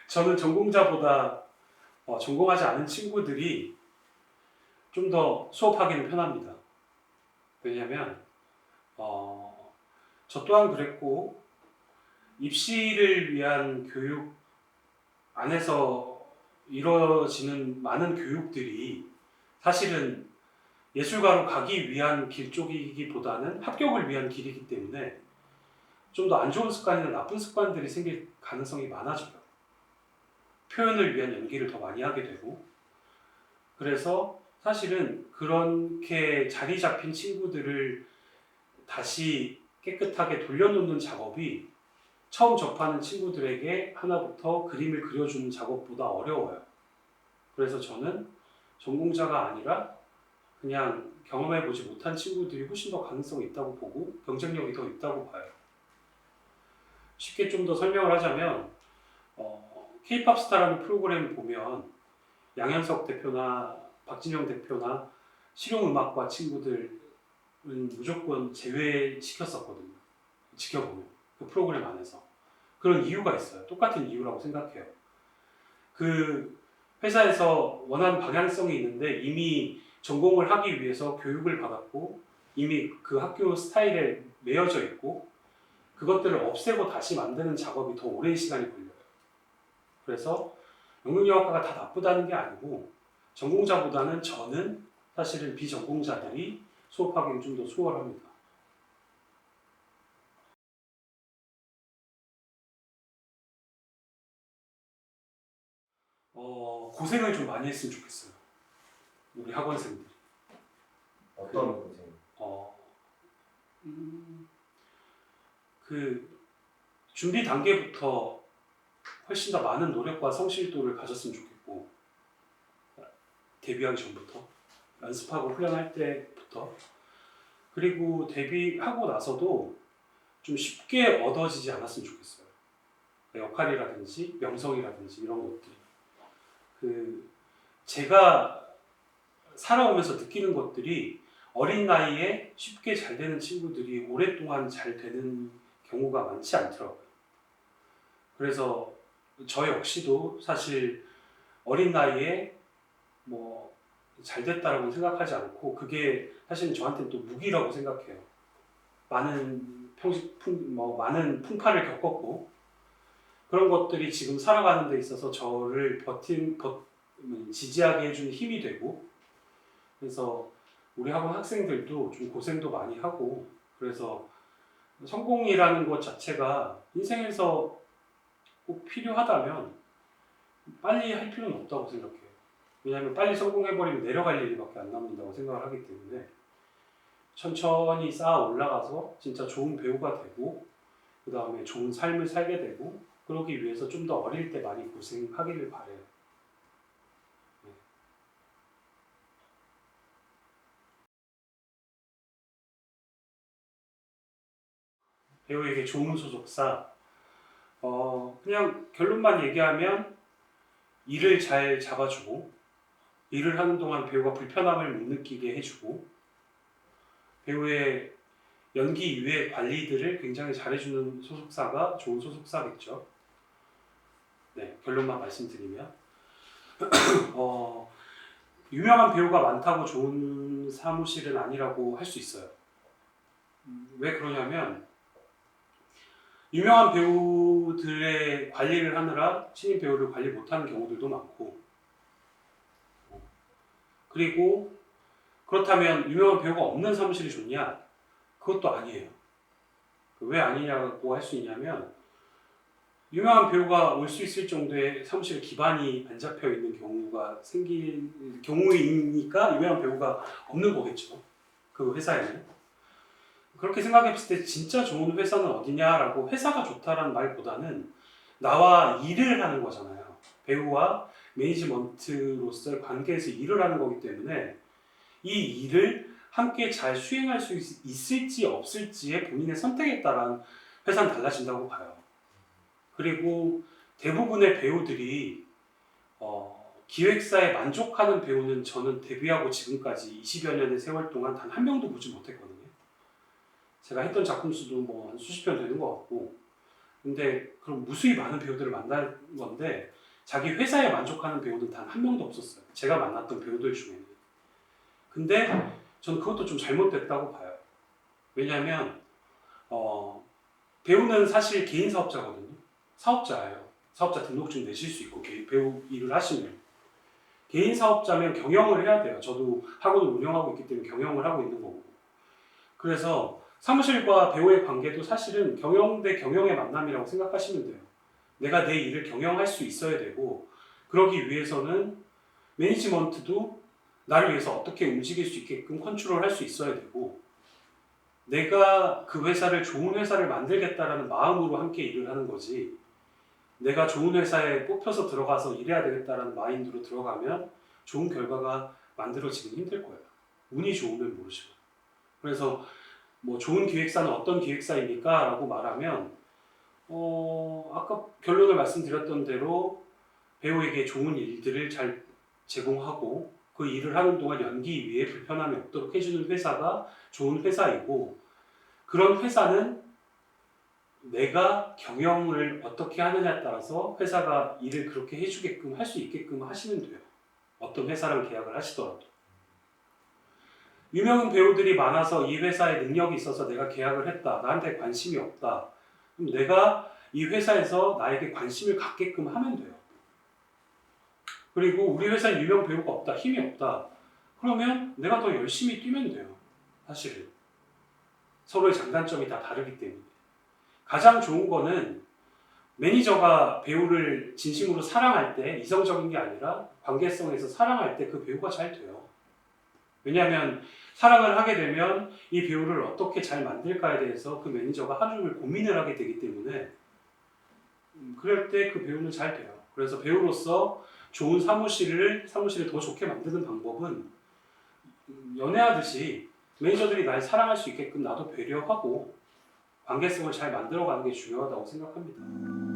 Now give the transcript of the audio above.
저는 전공자보다 전공하지 않은 친구들이 좀 더 수업하기는 편합니다. 왜냐면 저 또한 그랬고, 입시를 위한 교육 안에서 이루어지는 많은 교육들이 사실은 예술가로 가기 위한 길 쪽이기보다는 합격을 위한 길이기 때문에 좀 더 안 좋은 습관이나 나쁜 습관들이 생길 가능성이 많아져요. 표현을 위한 연기를 더 많이 하게 되고, 그래서 사실은 그렇게 자리 잡힌 친구들을 다시 깨끗하게 돌려놓는 작업이 처음 접하는 친구들에게 하나부터 그림을 그려주는 작업보다 어려워요. 그래서 저는 전공자가 아니라 그냥 경험해보지 못한 친구들이 훨씬 더 가능성이 있다고 보고 경쟁력이 더 있다고 봐요. 쉽게 좀 더 설명을 하자면 K-팝 스타라는 프로그램 보면 양현석 대표나 박진영 대표나 실용음악과 친구들은 무조건 제외시켰었거든요. 지켜보면 그 프로그램 안에서 그런 이유가 있어요. 똑같은 이유라고 생각해요. 그 회사에서 원하는 방향성이 있는데 이미 전공을 하기 위해서 교육을 받았고 이미 그 학교 스타일에 매여져 있고 그것들을 없애고 다시 만드는 작업이 더 오랜 시간이 걸려요. 그래서 연극영화과가 다 나쁘다는 게 아니고 전공자보다는 저는 사실은 비전공자들이 수업하기는 좀 더 수월합니다. 고생을 좀 많이 했으면 좋겠어요. 우리 학원생들이. 어떤 고생? 어, 음, 그 준비 단계부터 훨씬 더 많은 노력과 성실도를 가졌으면 좋겠고, 데뷔하기 전부터 연습하고 훈련할 때부터, 그리고 데뷔하고 나서도 좀 쉽게 얻어지지 않았으면 좋겠어요. 역할이라든지 명성이라든지 이런 것들이 제가 살아오면서 느끼는 것들이 어린 나이에 쉽게 잘 되는 친구들이 오랫동안 잘 되는 경우가 많지 않더라고요. 그래서 저 역시도 사실 어린 나이에 뭐 잘 됐다라고 생각하지 않고 그게 사실은 저한테는 또 무기라고 생각해요. 많은 많은 풍파를 겪었고 그런 것들이 지금 살아가는 데 있어서 저를 지지하게 해주는 힘이 되고, 그래서 우리 학원 학생들도 좀 고생도 많이 하고, 그래서 성공이라는 것 자체가 인생에서 꼭 필요하다면 빨리 할 필요는 없다고 생각해요. 왜냐하면 빨리 성공해버리면 내려갈 일밖에 안 남는다고 생각을 하기 때문에 천천히 쌓아 올라가서 진짜 좋은 배우가 되고 그 다음에 좋은 삶을 살게 되고 그러기 위해서 좀 더 어릴 때 많이 고생하기를 바래요. 네. 배우에게 좋은 소속사, 그냥 결론만 얘기하면 일을 잘 잡아주고 일을 하는 동안 배우가 불편함을 못 느끼게 해주고 배우의 연기 이외의 관리들을 굉장히 잘해주는 소속사가 좋은 소속사겠죠. 네, 결론만 말씀드리면 유명한 배우가 많다고 좋은 사무실은 아니라고 할 수 있어요. 왜 그러냐면 유명한 배우들의 관리를 하느라 신인 배우를 관리 못하는 경우들도 많고, 그리고 그렇다면 유명한 배우가 없는 사무실이 좋냐? 그것도 아니에요. 왜 아니냐고 할 수 있냐면 유명한 배우가 올 수 있을 정도의 사무실에 기반이 안 잡혀 있는 경우가 생길 경우이니까 유명한 배우가 없는 거겠죠. 그 회사에는. 그렇게 생각해 봤을 때 진짜 좋은 회사는 어디냐라고 회사가 좋다라는 말보다는 나와 일을 하는 거잖아요. 배우와 매니지먼트로서의 관계에서 일을 하는 거기 때문에 이 일을 함께 잘 수행할 수 있을지 없을지의 본인의 선택에 따라 회사는 달라진다고 봐요. 그리고 대부분의 배우들이 기획사에 만족하는 배우는 저는 데뷔하고 지금까지 20여 년의 세월 동안 단 한 명도 보지 못했거든요. 제가 했던 작품 수도 뭐 한 수십 편 되는 것 같고, 근데 그럼 무수히 많은 배우들을 만난 건데 자기 회사에 만족하는 배우는 단 한 명도 없었어요. 제가 만났던 배우들 중에는. 근데 저는 그것도 좀 잘못됐다고 봐요. 왜냐하면 배우는 사실 개인 사업자거든요. 사업자예요. 사업자 등록증 내실 수 있고 배우 일을 하시면. 개인 사업자면 경영을 해야 돼요. 저도 학원을 운영하고 있기 때문에 경영을 하고 있는 거고. 그래서 사무실과 배우의 관계도 사실은 경영 대 경영의 만남이라고 생각하시면 돼요. 내가 내 일을 경영할 수 있어야 되고, 그러기 위해서는 매니지먼트도 나를 위해서 어떻게 움직일 수 있게끔 컨트롤 할 수 있어야 되고, 내가 그 회사를 좋은 회사를 만들겠다라는 마음으로 함께 일을 하는 거지, 내가 좋은 회사에 뽑혀서 들어가서 일해야 되겠다라는 마인드로 들어가면 좋은 결과가 만들어지긴 힘들 거예요. 운이 좋으면 모르지만. 그래서 뭐 좋은 기획사는 어떤 기획사입니까? 라고 말하면 아까 결론을 말씀드렸던 대로 배우에게 좋은 일들을 잘 제공하고 그 일을 하는 동안 연기 위에 불편함이 없도록 해주는 회사가 좋은 회사이고, 그런 회사는 내가 경영을 어떻게 하느냐에 따라서 회사가 일을 그렇게 해주게끔 할 수 있게끔 하시면 돼요. 어떤 회사랑 계약을 하시더라도. 유명 배우들이 많아서 이 회사에 능력이 있어서 내가 계약을 했다. 나한테 관심이 없다. 그럼 내가 이 회사에서 나에게 관심을 갖게끔 하면 돼요. 그리고 우리 회사에 유명 배우가 없다. 힘이 없다. 그러면 내가 더 열심히 뛰면 돼요. 사실은. 서로의 장단점이 다 다르기 때문에. 가장 좋은 거는 매니저가 배우를 진심으로 사랑할 때, 이성적인 게 아니라 관계성에서 사랑할 때 그 배우가 잘 돼요. 왜냐하면 사랑을 하게 되면 이 배우를 어떻게 잘 만들까에 대해서 그 매니저가 하루 종일 고민을 하게 되기 때문에 그럴 때 그 배우는 잘 돼요. 그래서 배우로서 좋은 사무실을 더 좋게 만드는 방법은 연애하듯이 매니저들이 날 사랑할 수 있게끔 나도 배려하고 관계성을 잘 만들어가는 게 중요하다고 생각합니다.